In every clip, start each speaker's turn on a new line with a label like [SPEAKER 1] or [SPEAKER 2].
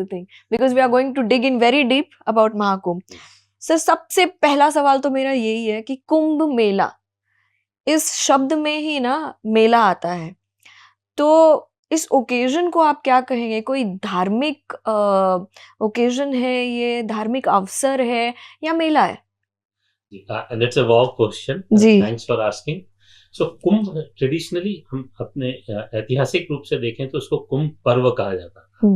[SPEAKER 1] thing because we are going to dig in very deep about Mahakumbh. Sir सबसे पहला सवाल तो मेरा यही है कि कुंभ मेला, इस शब्द में ही ना मेला आता है, तो इस ओकेजन को आप क्या कहेंगे? कोई धार्मिक ओकेजन है, ये धार्मिक अवसर है या मेला है?
[SPEAKER 2] And it's a wow question.
[SPEAKER 1] जी.
[SPEAKER 2] Thanks for asking. So Kumbh traditionally हम अपने ऐतिहासिक रूप से देखें तो उसको कुंभ पर्व कहा जाता था.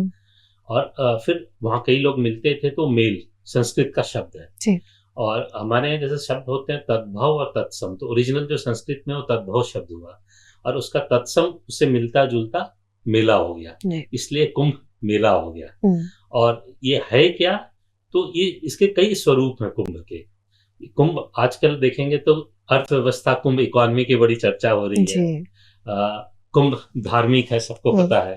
[SPEAKER 2] और फिर वहाँ कई लोग मिलते थे तो मेल संस्कृत का शब्द है.
[SPEAKER 1] जी.
[SPEAKER 2] और हमारे यहाँ जैसे शब्द होते हैं तद्भव और तत्सम, तो ओरिजिनल जो संस्कृत में वो तद्भव शब्द हुआ और उसका तत्सम उससे मिलता जुलता मेला हो गया, इसलिए कुंभ मेला हो गया. और ये है क्या, तो ये इसके कई स्वरूप हैं कुंभ के. कुंभ आजकल देखेंगे तो अर्थव्यवस्था, कुंभ इकोनॉमी की बड़ी चर्चा हो रही है. कुंभ धार्मिक है, सबको पता है,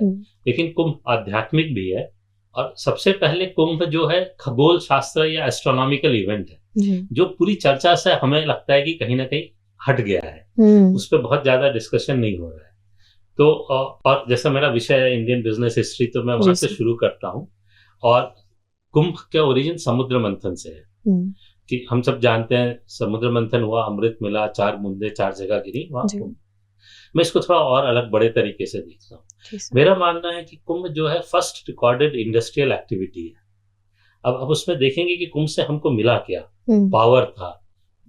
[SPEAKER 2] लेकिन कुंभ आध्यात्मिक भी है. और सबसे पहले कुंभ जो है खगोल शास्त्र या एस्ट्रोनॉमिकल इवेंट है, जो पूरी चर्चा से हमें लगता है कि कहीं ना कहीं हट गया है. उस पर बहुत ज्यादा डिस्कशन नहीं हो रहा है. तो और जैसा मेरा विषय है इंडियन बिजनेस हिस्ट्री, तो मैं वहां से शुरू करता हूँ. और कुंभ का ओरिजिन समुद्र मंथन से है. कि हम सब जानते हैं समुद्र मंथन हुआ, अमृत मिला, 4 बूंदे 4 जगह गिरी, वहां कुंभ. मैं इसको थोड़ा और अलग बड़े तरीके से देखता हूँ. मेरा मानना है कि कुंभ जो है फर्स्ट रिकॉर्डेड इंडस्ट्रियल एक्टिविटी है. अब उसमें देखेंगे कि कुंभ से हमको मिला क्या. पावर था,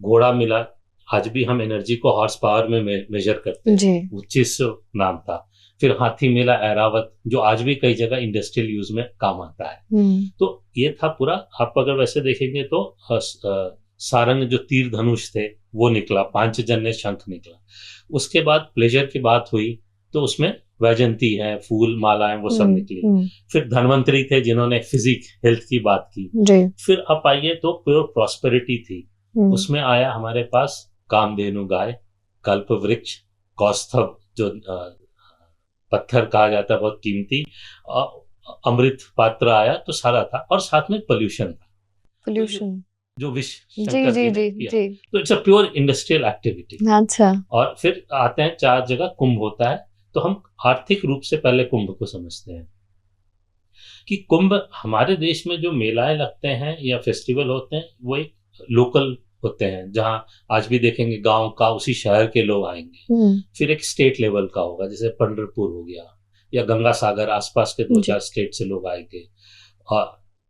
[SPEAKER 2] घोड़ा मिला. आज भी हम एनर्जी को हॉर्स पावर में मेजर करते हैं, उच्चिस नाम था. फिर हाथी मिला, ऐरावत, जो आज भी कई जगह इंडस्ट्रियल यूज में काम आता है. तो ये था पूरा. आप अगर वैसे देखेंगे तो सारंग जो तीर धनुष थे वो निकला, पांचजन्य शंख निकला. उसके बाद प्लेजर की बात हुई तो उसमें वैजंती है, फूल मालाएं, वो सब निकली. फिर धनवंतरी थे जिन्होंने फिजिक हेल्थ की बात की. फिर आप आइए तो प्योर प्रॉस्पेरिटी थी. उसमें आया हमारे पास कामधेनु गाय, कल्प वृक्ष, कौस्तभ जो पत्थर कहा जाता है बहुत कीमती, अमृत पात्र आया, तो सारा था. और साथ में पोल्यूशन था, पोल्यूशन जो विश्व शंकर जी ने किया. तो it's a pure industrial activity. अच्छा. और फिर आते हैं 4 जगह कुंभ होता है. तो हम आर्थिक रूप से पहले कुंभ को समझते हैं कि कुंभ हमारे देश में जो मेलाएं लगते हैं या फेस्टिवल होते हैं वो एक लोकल होते हैं, जहां आज भी देखेंगे गांव का उसी शहर के लोग आएंगे. फिर एक स्टेट लेवल का होगा, जैसे पंढरपुर हो गया या गंगा सागर, आसपास के 2-4 स्टेट से लोग आएंगे.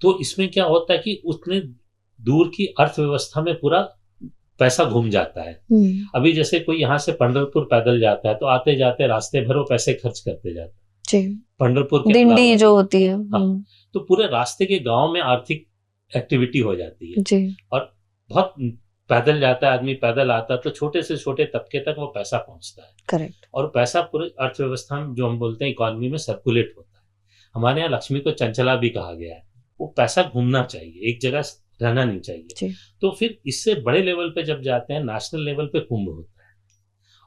[SPEAKER 2] तो इसमें क्या होता है कि उतने दूर की अर्थव्यवस्था में पूरा पैसा घूम जाता है. अभी जैसे कोई यहाँ से पंढरपुर पैदल जाता है तो आते जाते रास्ते भर वो पैसे खर्च करते जाता है. पंढरपुर के दिंडी जो होती है, तो पूरे रास्ते के गांव में आर्थिक एक्टिविटी हो जाती है. और बहुत पैदल जाता है आदमी, पैदल आता है, तो छोटे से छोटे तबके तक वो पैसा पहुंचता है. करेक्ट. और पैसा पूरे अर्थव्यवस्था में, जो हम बोलते हैं इकोनॉमी में, सर्कुलेट होता है. हमारे यहाँ लक्ष्मी को चंचला भी कहा गया है. वो पैसा घूमना चाहिए, एक जगह रहना नहीं चाहिए. तो फिर इससे बड़े लेवल पे जब जाते हैं, नेशनल लेवल पे कुंभ होता है.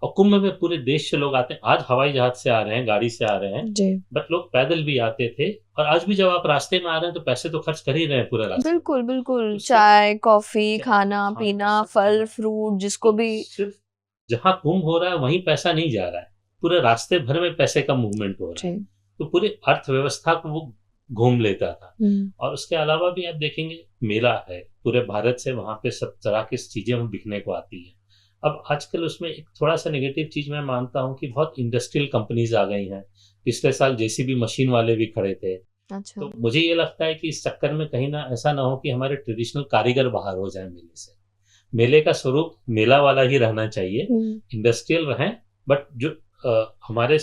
[SPEAKER 2] और कुंभ में पूरे देश से लोग आते हैं. आज हवाई जहाज से आ रहे हैं, गाड़ी से आ रहे हैं, बट लोग पैदल भी आते थे. और आज भी जब आप रास्ते में आ रहे हैं तो पैसे तो खर्च कर ही रहे हैं पूरा रास्ते. बिल्कुल बिल्कुल. चाय कॉफी, खाना पीना, फल फ्रूट, जिसको भी. सिर्फ जहाँ कुंभ हो रहा है वहीं पैसा नहीं जा रहा है, पूरे रास्ते भर में पैसे का मूवमेंट हो रहा है. तो पूरी अर्थव्यवस्था को वो घूम लेता था. और उसके अलावा भी आप देखेंगे मेला है पूरे भारत से, वहां पे सब तरह की चीजें बिकने को आती है. अब आजकल उसमें एक थोड़ा सा नेगेटिव चीज मैं मानता हूँ कि बहुत इंडस्ट्रियल कंपनीज आ गई हैं. पिछले साल जेसीबी मशीन वाले भी खड़े थे. अच्छा. तो मुझे ये लगता है कि इस चक्कर में कहीं ना ऐसा ना हो कि हमारे ट्रेडिशनल कारीगर बाहर हो जाए मेले से. मेले का स्वरूप मेला वाला ही रहना चाहिए, इंडस्ट्रियल रहें, बट जो हमारे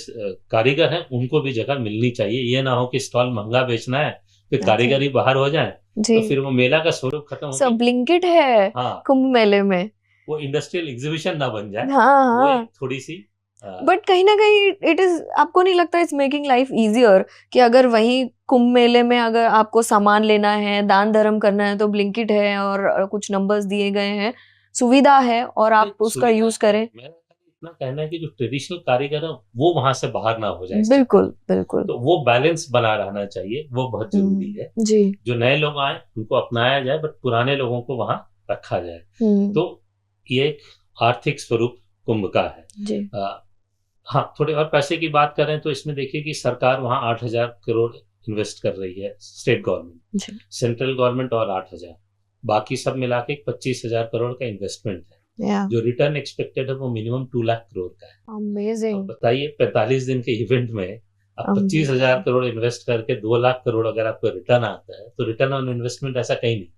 [SPEAKER 2] कारीगर हैं उनको भी जगह मिलनी चाहिए. ये ना हो कि स्टॉल महंगा बेचना है फिर कारीगर ही बाहर हो जाए, तो फिर वो मेला का स्वरूप खत्म हो. सब ब्लिंकिट है कुंभ मेले में, वो इंडस्ट्रियल एग्जीबिशन ना बन जाए. वो थोड़ी सी बट कहीं ना कहीं इट इज, आपको नहीं लगता इट्स मेकिंग लाइफ इजियर कि अगर वहीं कुंभ मेले में अगर आपको सामान लेना है, दान धर्म करना है, तो ब्लिंकिट है और कुछ नंबर्स दिए गए हैं, सुविधा है और आप उसका यूज करें. इतना कहना है कि जो ट्रेडिशनल कारीगर है वो वहां से बाहर ना हो जाए. बिल्कुल बिल्कुल. तो वो बैलेंस बना रहना चाहिए, वो बहुत जरूरी है जी. जो नए लोग आए उनको अपनाया जाए, बट पुराने लोगों को वहां रखा जाए. तो ये एक आर्थिक स्वरूप कुंभ का है जी. हाँ, थोड़े और पैसे की बात करें तो इसमें देखिए कि सरकार वहाँ 8,000 करोड़ इन्वेस्ट कर रही है स्टेट गवर्नमेंट,
[SPEAKER 1] जी
[SPEAKER 2] सेंट्रल गवर्नमेंट और 8,000, बाकी सब मिला के 25,000 करोड़ का इन्वेस्टमेंट है।
[SPEAKER 1] या
[SPEAKER 2] जो रिटर्न एक्सपेक्टेड है वो मिनिमम 2 लाख करोड़ का है। अब
[SPEAKER 1] अमेजिंग
[SPEAKER 2] बताइए 45 दिन के इवेंट में आप 25,000 करोड़ इन्वेस्ट करके 2 लाख करोड़ अगर आपको रिटर्न आता है, तो रिटर्न ऑन इन्वेस्टमेंट ऐसा
[SPEAKER 1] कहीं नहीं है।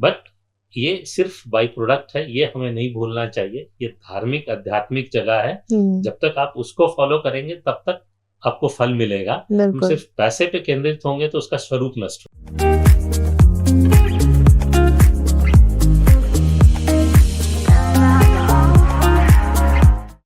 [SPEAKER 2] बट ये सिर्फ बाई प्रोडक्ट है, ये हमें नहीं भूलना चाहिए। ये धार्मिक आध्यात्मिक जगह है, जब तक आप उसको फॉलो करेंगे तब तक आपको फल मिलेगा। हम
[SPEAKER 1] बिल्कुल
[SPEAKER 2] सिर्फ पैसे पे केंद्रित होंगे तो उसका स्वरूप नष्ट होगा।